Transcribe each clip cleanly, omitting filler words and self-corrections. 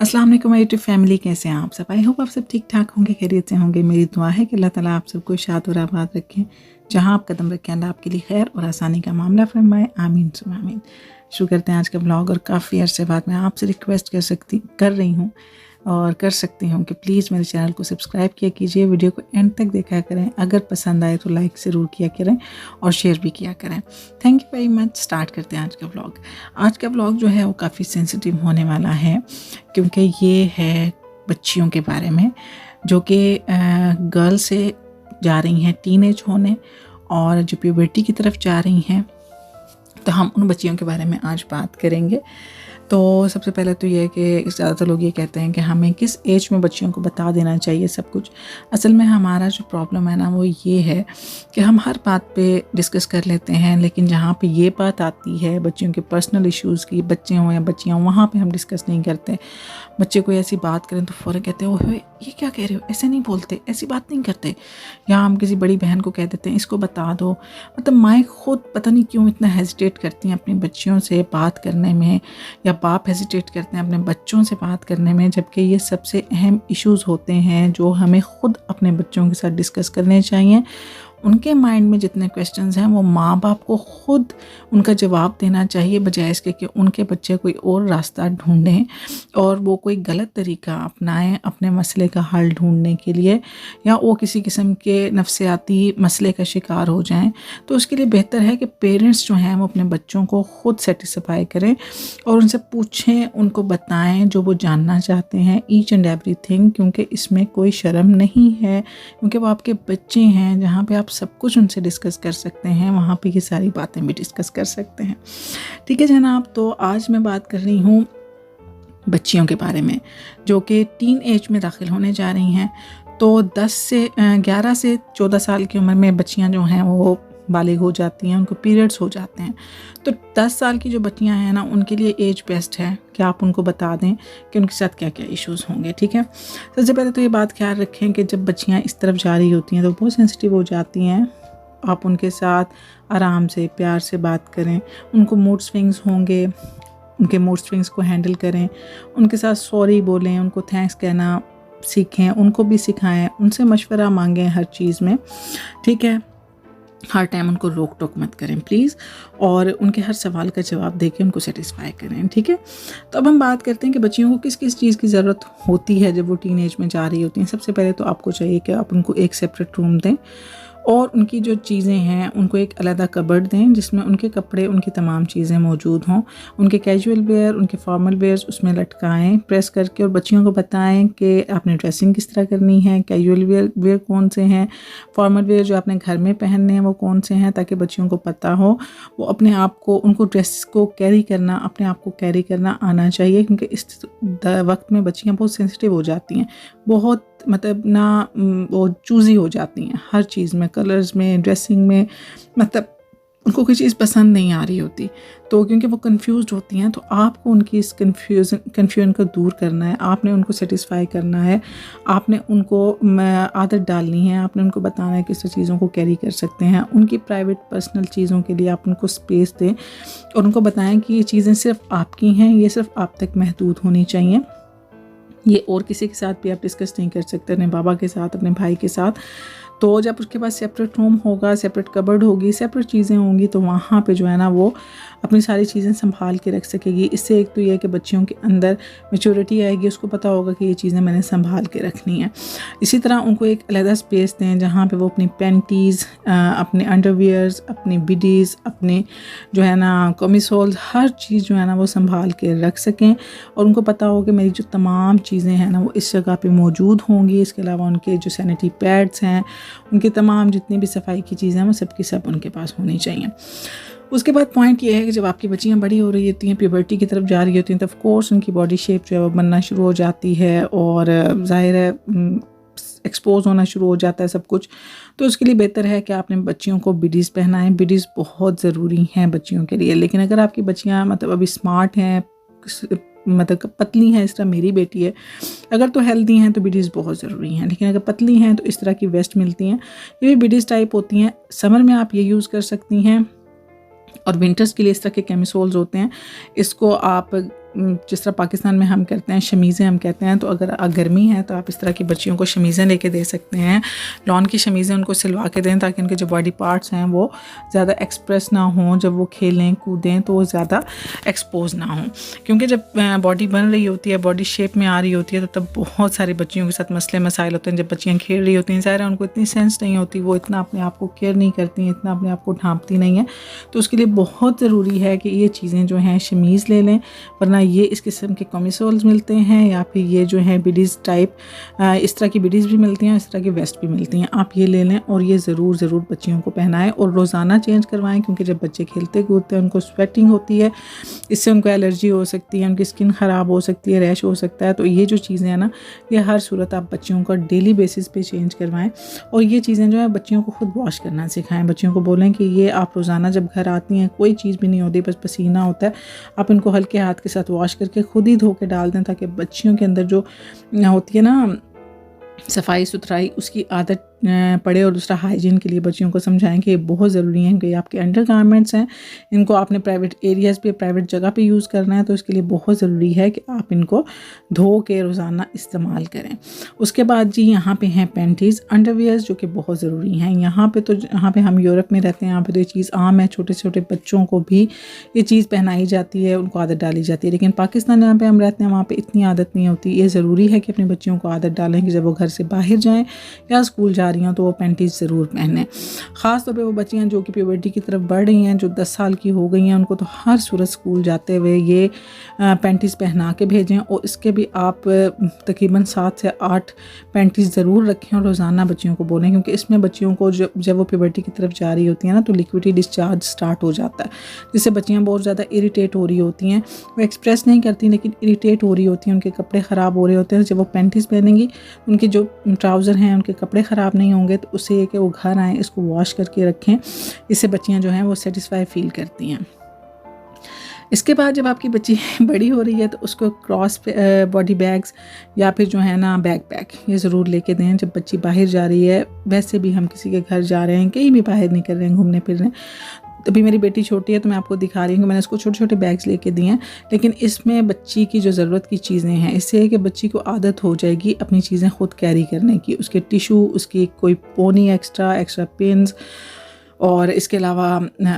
अस्सलाम वालेकुम my YouTube family, कैसे हैं आप सब। आई होप आप सब ठीक ठाक होंगे, खैरियत से होंगे। मेरी दुआ है कि अल्लाह ताला आप सबको शाद और आबाद रखें। जहां आप कदम रखें अल्लाह आपके लिए खैर और आसानी का मामला फरमाए, आमीन सुम्मा आमीन। शुरू करते हैं आज का ब्लॉग। और काफ़ी अरसे बाद मैं आपसे रिक्वेस्ट कर रही हूँ और कर सकती हूँ कि प्लीज़ मेरे चैनल को सब्सक्राइब किया कीजिए, वीडियो को एंड तक देखा करें। अगर पसंद आए तो लाइक ज़रूर किया करें और शेयर भी किया करें। Thank you very much. Start करते हैं आज का ब्लॉग। आज का ब्लॉग जो है वो काफ़ी सेंसिटिव होने वाला है, क्योंकि ये है बच्चियों के बारे में जो कि गर्ल से जा रही हैं टीनेज होने और जो प्यूबर्टी की तरफ जा रही हैं। तो हम उन बच्चियों के बारे में आज बात करेंगे। तो सबसे पहले तो ये है कि ज़्यादातर लोग ये कहते हैं कि हमें किस एज में बच्चियों को बता देना चाहिए सब कुछ। असल में हमारा जो प्रॉब्लम है ना वो ये है कि हम हर बात पे डिस्कस कर लेते हैं, लेकिन जहाँ पे ये बात आती है बच्चियों के पर्सनल इश्यूज़ की, बच्चे हों या बच्चियाँ, वहाँ पे हम डिस्कस नहीं करते। बच्चे कोई ऐसी बात करें तो फ़ौरन कहते हैं ओह ये क्या कह रहे हो, ऐसे नहीं बोलते, ऐसी बात नहीं करते। या हम किसी बड़ी बहन को कह देते हैं इसको बता दो। मतलब माएँ खुद पता नहीं क्यों इतना हेजिटेट करती हैं अपनी बच्चियों से बात करने में, या बाप हेजिटेट करते हैं अपने बच्चों से बात करने में, जबकि ये सबसे अहम इश्यूज़ होते हैं जो हमें खुद अपने बच्चों के साथ डिस्कस करने चाहिए। उनके माइंड में जितने क्वेश्चंस हैं वो माँ बाप को खुद उनका जवाब देना चाहिए, बजाय इसके कि उनके बच्चे कोई और रास्ता ढूंढें और वो कोई गलत तरीका अपनाएं अपने मसले का हल ढूंढने के लिए, या वो किसी किस्म के नफसियाती मसले का शिकार हो जाएं। तो उसके लिए बेहतर है कि पेरेंट्स जो हैं वो अपने बच्चों को खुद सेटिस्फाई करें और उनसे पूछें, उनको बताएं जो वो जानना चाहते हैं, ईच एंड एवरीथिंग, क्योंकि इसमें कोई शर्म नहीं है, क्योंकि वो आपके बच्चे हैं। जहाँ पे आप सब कुछ उनसे डिस्कस कर सकते हैं वहाँ पे ये सारी बातें भी डिस्कस कर सकते हैं। ठीक है जनाब। तो आज मैं बात कर रही हूँ बच्चियों के बारे में जो कि टीन एज में दाखिल होने जा रही हैं। तो 11 से 14 साल की उम्र में बच्चियाँ जो हैं वो बालिग हो जाती हैं, उनको पीरियड्स हो जाते हैं। तो 10 साल की जो बच्चियां हैं ना उनके लिए एज बेस्ट है कि आप उनको बता दें कि उनके साथ क्या क्या इश्यूज़ होंगे। ठीक है। सबसे पहले तो ये बात ख्याल रखें कि जब बच्चियां इस तरफ जा रही होती हैं तो बहुत सेंसिटिव हो जाती हैं। आप उनके साथ आराम से प्यार से बात करें। उनको मूड स्विंग्स होंगे, उनके मूड स्विंग्स को हैंडल करें। उनके साथ सॉरी बोलें, उनको थैंक्स कहना सीखें, उनको भी सिखाएं, उनसे मशवरा मांगें हर चीज़ में। ठीक है। हर टाइम उनको रोक टोक मत करें प्लीज़, और उनके हर सवाल का जवाब देके उनको सेटिस्फाई करें। ठीक है। तो अब हम बात करते हैं कि बच्चियों को किस किस चीज़ की ज़रूरत होती है जब वो टीन एज में जा रही होती हैं। सबसे पहले तो आपको चाहिए कि आप उनको एक सेपरेट रूम दें और उनकी जो चीज़ें हैं उनको एक अलग कबर्ड दें जिसमें उनके कपड़े, उनकी तमाम चीज़ें मौजूद हों। उनके कैजुअल वेयर, उनके फॉर्मल वेयर्स उसमें लटकाएं प्रेस करके, और बच्चियों को बताएं कि आपने ड्रेसिंग किस तरह करनी है, कैजुअल वेयर कौन से हैं, फॉर्मल वेयर जो आपने घर में पहनने हैं वो कौन से हैं, ताकि बच्चियों को पता हो। वो अपने आप को, उनको ड्रेस को कैरी करना, अपने आप को कैरी करना आना चाहिए, क्योंकि इस वक्त में बच्चियाँ बहुत सेंसिटिव हो जाती हैं, बहुत मतलब ना वो चूज़ी हो जाती हैं हर चीज़ में, कलर्स में, ड्रेसिंग में। मतलब उनको कोई चीज़ पसंद नहीं आ रही होती, तो क्योंकि वो कंफ्यूज्ड होती हैं। तो आपको उनकी इस कन्फ्यूजन को दूर करना है, आपने उनको सेटिस्फाई करना है, आपने उनको आदत डालनी है, आपने उनको बताना है किस चीज़ों को कैरी कर सकते हैं। उनकी प्राइवेट पर्सनल चीज़ों के लिए आप उनको स्पेस दें और उनको बताएं कि ये चीज़ें सिर्फ आपकी हैं, ये सिर्फ आप तक महदूद होनी चाहिए, ये और किसी के साथ भी आप डिस्कस नहीं कर सकते, अपने बाबा के साथ, अपने भाई के साथ। तो जब उसके पास सेपरेट रूम होगा, सेपरेट कबर्ड होगी, सेपरेट चीज़ें होंगी, तो वहाँ पे जो है ना वो अपनी सारी चीज़ें संभाल के रख सकेगी। इससे एक तो ये है कि बच्चियों के अंदर मैच्योरिटी आएगी, उसको पता होगा कि ये चीज़ें मैंने संभाल के रखनी है। इसी तरह उनको एक अलग स्पेस दें जहाँ पे वो अपनी पैंटीज़, अपने अंडरवियर्स, अपनी बिडीज़, अपने जो है ना कमीसोल्स, हर चीज़ जो है ना वो संभाल के रख सकें, और उनको पता हो कि मेरी जो तमाम चीज़ें हैं ना वो इस जगह पे मौजूद होंगी। इसके अलावा उनके जो सैनिटरी पैड्स हैं, उनकी तमाम जितनी भी सफाई की चीज़ें हैं वो सब की सब उनके पास होनी चाहिए। उसके बाद पॉइंट ये है कि जब आपकी बच्चियाँ बड़ी हो रही होती हैं, प्यूबर्टी की तरफ जा रही होती हैं, तो ऑफ कोर्स उनकी बॉडी शेप जो है वो बनना शुरू हो जाती है और ज़ाहिर है एक्सपोज होना शुरू हो जाता है सब कुछ। तो उसके लिए बेहतर है कि आपने बच्चियों को बिडीज़ पहनाएं। बिडीज़ बहुत ज़रूरी हैं बच्चियों के लिए। लेकिन अगर आपकी बच्चियाँ मतलब अभी स्मार्ट हैं, मतलब पतली हैं, इस तरह मेरी बेटी है, अगर तो हेल्दी हैं तो बिडीज़ बहुत ज़रूरी हैं। लेकिन अगर पतली हैं तो इस तरह की वेस्ट मिलती हैं, ये भी बिडीज़ टाइप होती हैं। समर में आप ये यूज़ कर सकती हैं, और विंटर्स के लिए इस तरह के कैमिसोल्स होते हैं। इसको आप जिस तरह पाकिस्तान में हम करते हैं शमीज़ें हम कहते हैं, तो अगर गर्मी है तो आप इस तरह की बच्चियों को शमीज़ें लेके दे सकते हैं। लॉन की शमीज़ें उनको सिलवा के दें ताकि उनके जो बॉडी पार्ट्स हैं वो ज़्यादा एक्सप्रेस ना हों, जब वो खेलें कूदें तो वो ज़्यादा एक्सपोज ना हों। क्योंकि जब बॉडी बन रही होती है, बॉडी शेप में आ रही होती है, तो तब बहुत सारी बच्चियों के साथ मसले मसाइल होते हैं। जब बच्चियाँ खेल रही होती हैं, ज़ाहिर है उनको इतनी सेंस नहीं होती, वो इतना अपने आप को केयर नहीं करती हैं, इतना अपने आप को ढांपती नहीं है। तो उसके लिए बहुत ज़रूरी है कि ये चीज़ें जो हैं शमीज़ ले लें, वरना ये इस किस्म के कमीसोल्स मिलते हैं या फिर ये जो है बिडीज़ टाइप, इस तरह की बिडीज़ भी मिलती हैं, इस तरह की वेस्ट भी मिलती हैं। आप ये ले लें और ये ज़रूर बच्चियों को पहनाएं और रोज़ाना चेंज करवाएं, क्योंकि जब बच्चे खेलते कूदते हैं उनको स्वेटिंग होती है, इससे उनको एलर्जी हो सकती है, उनकी स्किन ख़राब हो सकती है, रैश हो सकता है। तो ये जो चीज़ें हैं ना, ये हर सूरत आप बच्चियों को डेली बेसिस पे चेंज करवाएं और ये चीज़ें जो है बच्चियों को खुद वॉश करना सिखाएं। बच्चियों को बोलें कि ये आप रोज़ाना जब घर आती हैं कोई चीज़ भी नहीं होती, बस पसीना होता है, आप इनको हल्के हाथ के साथ वॉश करके खुद ही धो के डाल दें, ताकि बच्चियों के अंदर जो होती है ना सफाई सुथराई उसकी आदत पड़े। और दूसरा हाइजीन के लिए बच्चियों को समझाएं कि ये बहुत ज़रूरी है, कि आपके अंडर गारमेंट्स हैं, इनको आपने प्राइवेट एरियाज़ पे प्राइवेट जगह पे यूज़ करना है, तो इसके लिए बहुत ज़रूरी है कि आप इनको धो के रोज़ाना इस्तेमाल करें। उसके बाद जी यहाँ पे हैं पैंटीज़ अंडरवियर्स, जो कि बहुत ज़रूरी हैं। यहाँ पे हम यूरोप में रहते हैं, यहाँ पर तो ये चीज़ आम है, छोटे छोटे बच्चों को भी ये चीज़ पहनाई जाती है, उनको आदत डाली जाती है। लेकिन पाकिस्तान जहाँ पर हम रहते हैं वहाँ पर इतनी आदत नहीं होती। ये ज़रूरी है कि अपने बच्चियों को आदत डालें कि जब वो घर से बाहर जाएँ या स्कूल जा रही हों तो वो पैंटीज़ ज़रूर पहने। ख़ास तौर पे वो बच्चियाँ जो कि प्यूबर्टी की तरफ बढ़ रही हैं, जो 10 साल की हो गई हैं, उनको तो हर सूरत स्कूल जाते हुए ये पैंटीज़ पहना के भेजें। और इसके भी आप तकरीबन 7 से 8 पैंटीज़ ज़रूर रखें और रोज़ाना बच्चियों को बोलें, क्योंकि इसमें बच्चियों को जब वो प्यूबर्टी की तरफ जा रही होती हैं ना, तो लिक्विडी डिस्चार्ज स्टार्ट हो जाता है, जिससे बच्चियाँ बहुत ज़्यादा इरीटेट हो रही होती हैं। वो एक्सप्रेस नहीं करती लेकिन इरीटेट हो रही होती हैं, उनके कपड़े ख़राब हो रहे होते हैं। जब वो पैंटीज़ पहनेंगी उनके जो ट्राउज़र हैं उनके कपड़े ख़राब नहीं होंगे, तो उससे कि वो घर आएँ इसको वॉश करके रखें, इससे बच्चियां जो हैं वो सेटिस्फाई फील करती हैं। इसके बाद जब आपकी बच्ची बड़ी हो रही है तो उसको क्रॉस बॉडी बैग्स या फिर जो है ना बैकपैक ये ज़रूर लेके दें जब बच्ची बाहर जा रही है। वैसे भी हम किसी के घर जा रहे हैं, कहीं भी बाहर निकल रहे हैं, घूमने फिर रहे हैं। अभी मेरी बेटी छोटी है तो मैं आपको दिखा रही हूँ कि मैंने उसको छोटे छोटे बैग्स लेके दिए हैं, लेकिन इसमें बच्ची की जो ज़रूरत की चीज़ें हैं, इससे है कि बच्ची को आदत हो जाएगी अपनी चीज़ें खुद कैरी करने की। उसके टिशू, उसकी कोई पोनी एक्स्ट्रा पिन्स, और इसके अलावा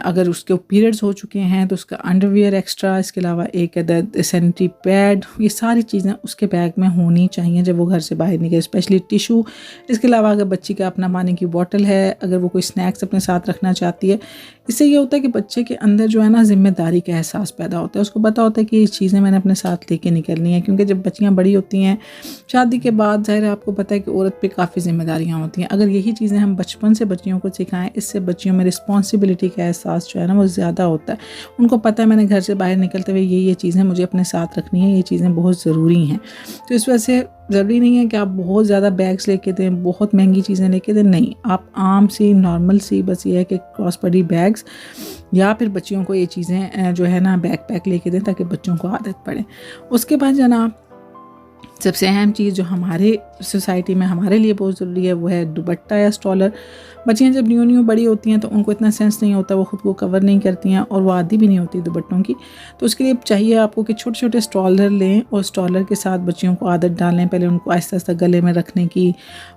अगर उसके पीरियड्स हो चुके हैं तो उसका अंडरवियर एक्स्ट्रा, इसके अलावा एक अदद सैनिटरी पैड, ये सारी चीज़ें उसके बैग में होनी चाहिए जब वो घर से बाहर निकले, स्पेशली टिशू। इसके अलावा अगर बच्ची का अपना पानी की बोतल है, अगर वो कोई स्नैक्स अपने साथ रखना चाहती है, इससे ये होता है कि बच्चे के अंदर जो है ना ज़िम्मेदारी का एहसास पैदा होता है। उसको पता होता है कि ये चीज़ें मैंने अपने साथ लेके निकलनी है, क्योंकि जब बच्चियाँ बड़ी होती हैं शादी के बाद, ज़ाहिर है आपको पता है कि औरत पे काफ़ी ज़िम्मेदारियाँ होती हैं। अगर यही चीज़ें हम बचपन से बच्चियों को सिखाएं, इससे बच्चियों में रिस्पॉन्सिबिलिटी का एहसास जो है ना वो ज़्यादा होता है। उनको पता है मैंने घर से बाहर निकलते हुए ये चीज़ें मुझे अपने साथ रखनी है, ये चीज़ें बहुत ज़रूरी हैं। तो इस वजह से ज़रूरी नहीं है कि आप बहुत ज़्यादा बैग्स लेके दें, बहुत महंगी चीज़ें लेके दें, नहीं, आप आम सी नॉर्मल सी बस ये है कि क्रॉस बॉडी बैग्स या फिर बच्चियों को ये चीज़ें जो है ना बैकपैक लेके दें ताकि बच्चों को आदत पड़े। उसके बाद जनाब सबसे अहम चीज़ जो हमारे सोसाइटी में हमारे लिए बहुत ज़रूरी है वो है दुपट्टा या स्टॉलर। बच्चियाँ जब न्यू बड़ी होती हैं तो उनको इतना सेंस नहीं होता, वो ख़ुद को कवर नहीं करती हैं और वो आदी भी नहीं होती दुपट्टों की। तो उसके लिए चाहिए आपको कि छोटे छोटे स्टॉलर लें और स्टॉलर के साथ बच्चियों को आदत डालें, पहले उनको आहिस्ता आहिस्ता गले में रखने की,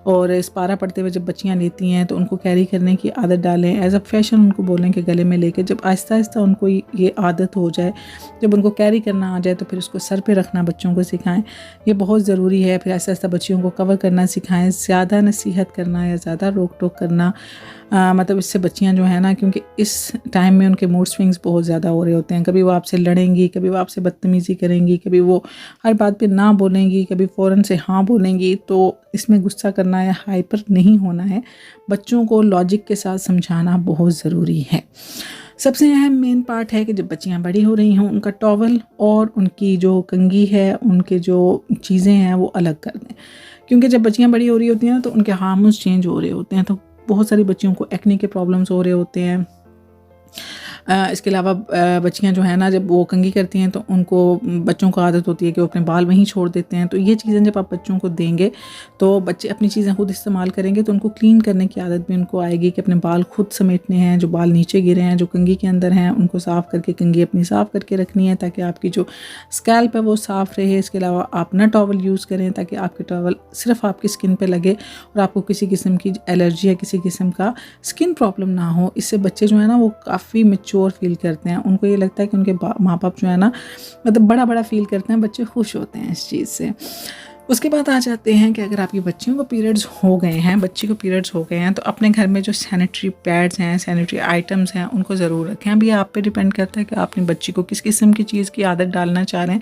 और इस्पारा पड़ते हुए जब बच्चियाँ लेती हैं तो उनको कैरी करने की आदत डालें। एज अ फैशन उनको बोलें कि गले में लेके जब आहिस्ता आहिस्ता उनको ये आदत हो जाए, जब उनको कैरी करना आ जाए तो फिर उसको सर पे रखना बच्चों को सिखाएं, ये बहुत ज़रूरी है। फिर आहिस्ता आहिस्ता बच्चियों को कवर करना सिखाएं। ज़्यादा नसीहत करना या ज़्यादा रोक टोक करना मतलब इससे बच्चियां जो है ना, क्योंकि इस टाइम में उनके मूड स्विंग्स बहुत ज़्यादा हो रहे होते हैं। कभी वो आपसे लड़ेंगी, कभी वो आपसे बदतमीज़ी करेंगी, कभी वो हर बात पे ना बोलेंगी, कभी फ़ौरन से हाँ बोलेंगी। तो इसमें गुस्सा करना या हाइपर नहीं होना है, बच्चों को लॉजिक के साथ समझाना बहुत ज़रूरी है। सबसे अहम मेन पार्ट है कि जब बच्चियाँ बड़ी हो रही हों उनका टॉवल और उनकी जो कंघी है, उनके जो चीज़ें हैं वो अलग कर दें, क्योंकि जब बच्चियाँ बड़ी हो रही होती हैं तो उनके हार्मोन्स चेंज हो रहे होते हैं। तो बहुत सारी बच्चियों को एक्ने के प्रॉब्लम्स हो रहे होते हैं, इसके अलावा बच्चियाँ जो है ना जब वो कंघी करती हैं तो उनको बच्चों को आदत होती है कि वो अपने बाल वहीं छोड़ देते हैं। तो ये चीज़ें जब आप बच्चों को देंगे तो बच्चे अपनी चीज़ें खुद इस्तेमाल करेंगे, तो उनको क्लीन करने की आदत भी उनको आएगी कि अपने बाल खुद समेटने हैं, जो बाल नीचे गिरे हैं, जो कंघी के अंदर हैं, उनको साफ़ करके कंघी अपनी साफ़ करके रखनी है ताकि आपकी जो स्कैल्प है वो साफ़ रहे। इसके अलावा आप ना टॉवल यूज़ करें ताकि आपके टॉवल सिर्फ आपकी स्किन पे लगे और आपको किसी किस्म की एलर्जी या किसी किस्म का स्किन प्रॉब्लम ना हो। इससे बच्चे जो है ना वो काफ़ी मैच्योर फील करते हैं, उनको ये लगता है कि उनके माँ बाप जो है ना मतलब बड़ा बड़ा फील करते हैं, बच्चे खुश होते हैं इस चीज़ से। उसके बाद आ जाते हैं कि अगर आपकी बच्चियों को पीरियड्स हो गए हैं, बच्ची को पीरियड्स हो गए हैं, तो अपने घर में जो सैनिटरी पैड्स हैं, सैनिटरी आइटम्स हैं, उनको ज़रूर रखें। अभी आप पे डिपेंड करता है कि आप अपनी बच्ची को किस किस्म की चीज़ की आदत डालना चाह रहे हैं,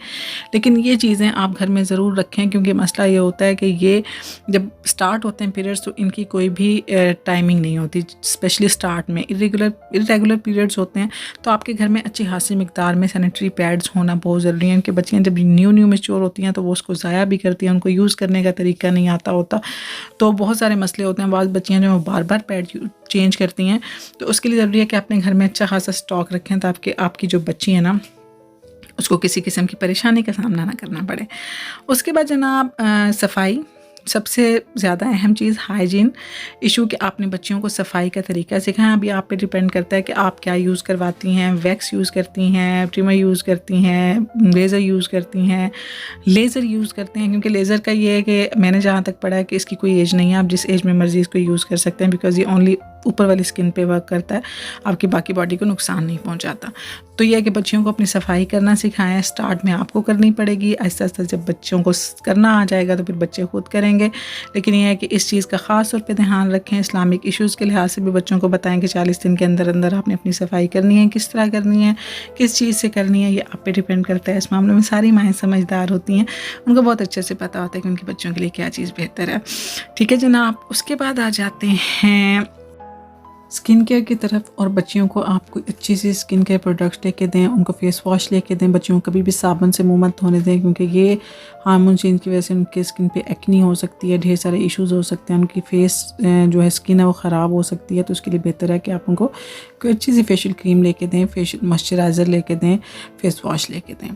लेकिन ये चीज़ें आप घर में ज़रूर रखें क्योंकि मसला ये होता है कि ये जब स्टार्ट होते हैं पीरियड्स तो इनकी कोई भी टाइमिंग नहीं होती, स्पेशली स्टार्ट में इरेगुलर पीरियड्स होते हैं। तो आपके घर में अच्छी खासी मिकदार में सैनिटरी पैड्स होना बहुत ज़रूरी है कि बच्चियाँ जब न्यू मैच्योर होती हैं तो वो उसको ज़ाया भी करती हैं, उनको यूज़ करने का तरीका नहीं आता होता, तो बहुत सारे मसले होते हैं। बाद बच्चियाँ जो बार बार पैड चेंज करती हैं, तो उसके लिए ज़रूरी है कि अपने घर में अच्छा खासा स्टॉक रखें ताकि आपकी जो बच्ची है ना उसको किसी किस्म की परेशानी का सामना ना करना पड़े। उसके बाद जनाब सफाई, सबसे ज़्यादा अहम चीज़ हाइजीन इशू कि आपने बच्चियों को सफाई का तरीका सिखाएं। अभी आप पे डिपेंड करता है कि आप क्या यूज़ करवाती हैं, वैक्स यूज़ करती हैं, ट्रिमर यूज़ करती हैं, लेज़र यूज़ करती हैं। लेज़र यूज़ करते हैं क्योंकि लेज़र का ये है कि मैंने जहाँ तक पढ़ा है कि इसकी कोई एज नहीं है, आप जिस एज में मर्ज़ी इसको यूज़ कर सकते हैं बिकॉज़ ये ओनली ऊपर वाली स्किन पे वर्क करता है, आपकी बाकी बॉडी को नुकसान नहीं पहुंचाता। तो ये है कि बच्चियों को अपनी सफाई करना सिखाएं। स्टार्ट में आपको करनी पड़ेगी, आहिस्ता आहिस्ता जब बच्चों को करना आ जाएगा तो फिर बच्चे खुद करेंगे, लेकिन यह है कि इस चीज़ का ख़ास तौर पे ध्यान रखें। इस्लामिक इश्यूज़ के लिहाज से भी बच्चों को बताएं कि 40 दिन के अंदर अंदर आपने अपनी सफाई करनी है, किस तरह करनी है, किस चीज़ से करनी है, ये आप पे डिपेंड करता है। इस मामले में सारी माएँ समझदार होती हैं, उनको बहुत अच्छे से पता होता है कि उनके बच्चों के लिए क्या चीज़ बेहतर है। ठीक है जनाब। उसके बाद आ जाते हैं स्किन केयर की तरफ, और बच्चियों को आप कोई अच्छी सी स्किन केयर प्रोडक्ट्स लेके दें, उनको फेस वॉश लेके दें। बच्चियों को कभी भी साबुन से मुंह मत धोने दें क्योंकि ये हार्मोन चेंज की वजह से उनके स्किन पे एक्नी हो सकती है, ढेर सारे इश्यूज़ हो सकते हैं, उनकी फेस जो है स्किन है वो ख़राब हो सकती है। तो उसके लिए बेहतर है कि आप उनको कोई अच्छी सी फेशियल क्रीम लेके दें, फेशियल मॉइस्चराइज़र लेके दें, फेस वॉश लेके दें।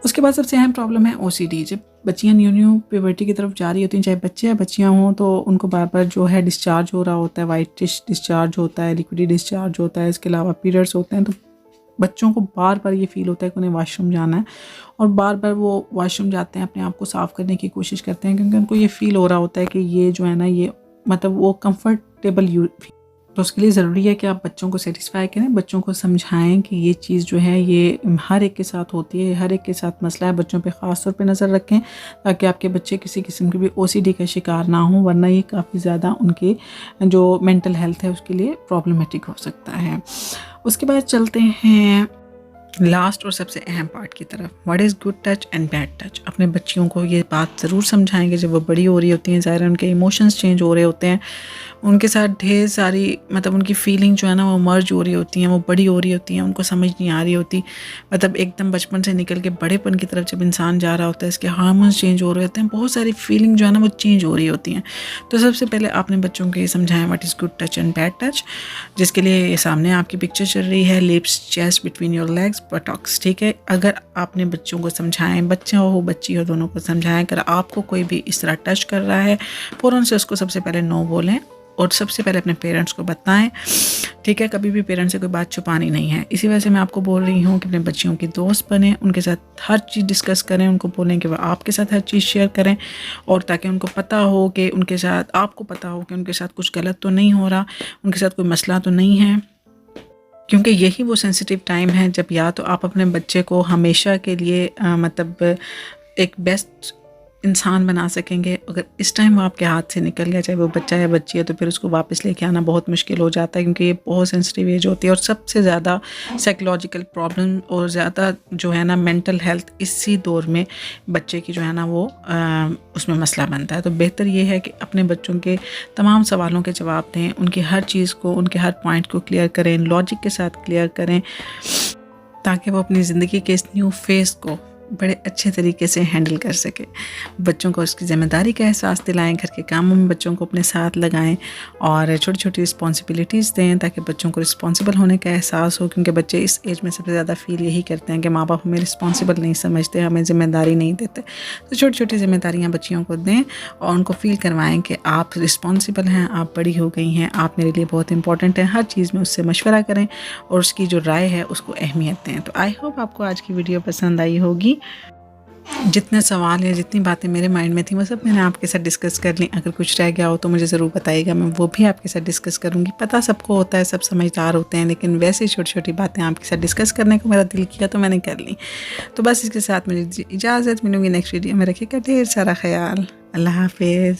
उसके बाद सबसे अहम प्रॉब्लम है OCD। जब बच्चियाँ न्यू प्यूबर्टी की तरफ जा रही होती हैं, चाहे बच्चे या बच्चियाँ हों, तो उनको बार बार जो है डिस्चार्ज हो रहा होता है, वाइटिश डिस्चार्ज होता है, लिक्विडी डिस्चार्ज होता है, इसके अलावा पीरियड्स होते हैं। तो बच्चों को बार बार ये फील होता है कि उन्हें वॉशरूम जाना है और बार बार वो वॉशरूम जाते हैं, अपने आप को साफ़ करने की कोशिश करते हैं क्योंकि उनको ये फील हो रहा होता है कि ये जो है ना ये मतलब वो कंफर्टेबल। तो उसके लिए ज़रूरी है कि आप बच्चों को सेटिस्फाई करें, बच्चों को समझाएं कि ये चीज़ जो है ये हर एक के साथ होती है, हर एक के साथ मसला है। बच्चों पे ख़ास तौर पे नज़र रखें ताकि आपके बच्चे किसी किस्म की भी OCD का शिकार ना हो, वरना ये काफ़ी ज़्यादा उनके जो मेंटल हेल्थ है उसके लिए प्रॉब्लमेटिक हो सकता है। उसके बाद चलते हैं लास्ट और सबसे अहम पार्ट की तरफ, what is good touch and bad touch. अपने बच्चियों को ये बात ज़रूर समझाएंगे। जब वो बड़ी हो रही होती हैं, ज़ाहिर है उनके इमोशंस चेंज हो रहे होते हैं, उनके साथ ढेर सारी मतलब उनकी फीलिंग जो है ना वो मर्ज हो रही होती हैं, वो बड़ी हो रही होती हैं, उनको समझ नहीं आ रही होती। मतलब एकदम बचपन से निकल के बड़ेपन की तरफ जब इंसान जा रहा होता है, इसके हार्मोन्स चेंज हो रहे होते हैं, बहुत सारी फीलिंग जो है ना वो चेंज हो रही होती हैं। तो सबसे पहले आपने बच्चों को ये समझाएं what is good touch and bad touch, जिसके लिए ये सामने आपकी पिक्चर चल रही है, lips, chest, between your legs, Botox. ठीक है, अगर आपने बच्चों को समझाएं, बच्चा हो बच्ची हो दोनों को समझाएं, अगर आपको कोई भी इस तरह टच कर रहा है फ़ौरन से उसको सबसे पहले नो बोलें और सबसे पहले अपने पेरेंट्स को बताएं। ठीक है, कभी भी पेरेंट्स से कोई बात छुपानी नहीं है। इसी वजह से मैं आपको बोल रही हूँ कि अपने बच्चियों की दोस्त बने, उनके साथ हर चीज़ डिस्कस करें, उनको बोलें कि वह आपके साथ हर चीज़ शेयर करें, और ताकि उनको पता हो कि उनके साथ, आपको पता हो कि उनके साथ कुछ गलत तो नहीं हो रहा, उनके साथ कोई मसला तो नहीं है। क्योंकि यही वो सेंसिटिव टाइम है जब या तो आप अपने बच्चे को हमेशा के लिए मतलब एक बेस्ट इंसान बना सकेंगे। अगर इस टाइम वो आपके हाथ से निकल गया, चाहे वो बच्चा या बच्ची है, तो फिर उसको वापस लेके आना बहुत मुश्किल हो जाता है क्योंकि ये बहुत सेंसिटिव एज होती है। और सबसे ज़्यादा साइकोलॉजिकल प्रॉब्लम और ज़्यादा जो है ना मेंटल हेल्थ इसी दौर में बच्चे की जो है ना वो उसमें मसला बनता है। तो बेहतर ये है कि अपने बच्चों के तमाम सवालों के जवाब दें, उनकी हर चीज़ को, उनके हर पॉइंट को क्लियर करें, लॉजिक के साथ क्लियर करें, ताकि वो अपनी ज़िंदगी के इस न्यू फेज़ को बड़े अच्छे तरीके से हैंडल कर सके। बच्चों को उसकी ज़िम्मेदारी का एहसास दिलाएं, घर के कामों में बच्चों को अपने साथ लगाएं और छोटी छोटी रिस्पॉन्सिबिलिटीज़ दें ताकि बच्चों को रिस्पॉन्सिबल होने का एहसास हो, क्योंकि बच्चे इस एज में सबसे ज़्यादा फील यही करते हैं कि माँ बाप हमें रिस्पॉन्सिबल नहीं समझते, हमें ज़िम्मेदारी नहीं देते। तो छोटी छोटी ज़िम्मेदारियाँ बच्चियों को दें और उनको फ़ील करवाएं कि आप रिस्पॉन्सिबल हैं, आप बड़ी हो गई हैं, आप मेरे लिए बहुत इंपॉर्टेंट हैं। हर चीज़ में उससे मशवरा करें और उसकी जो राय है उसको अहमियत दें। तो आई होप आपको आज की वीडियो पसंद आई होगी। जितने सवाल या जितनी बातें मेरे माइंड में थी वो सब मैंने आपके साथ डिस्कस कर ली। अगर कुछ रह गया हो तो मुझे ज़रूर बताइएगा, मैं वो भी आपके साथ डिस्कस करूँगी। पता सबको होता है, सब समझदार होते हैं, लेकिन वैसे छोटी छोटी बातें आपके साथ डिस्कस करने को मेरा दिल किया तो मैंने कर ली। तो बस इसके साथ मुझे इजाज़त, मिलूँगी नेक्स्ट वीडियो में। रखिएगा ढेर सारा ख्याल। अल्लाह हाफिज़।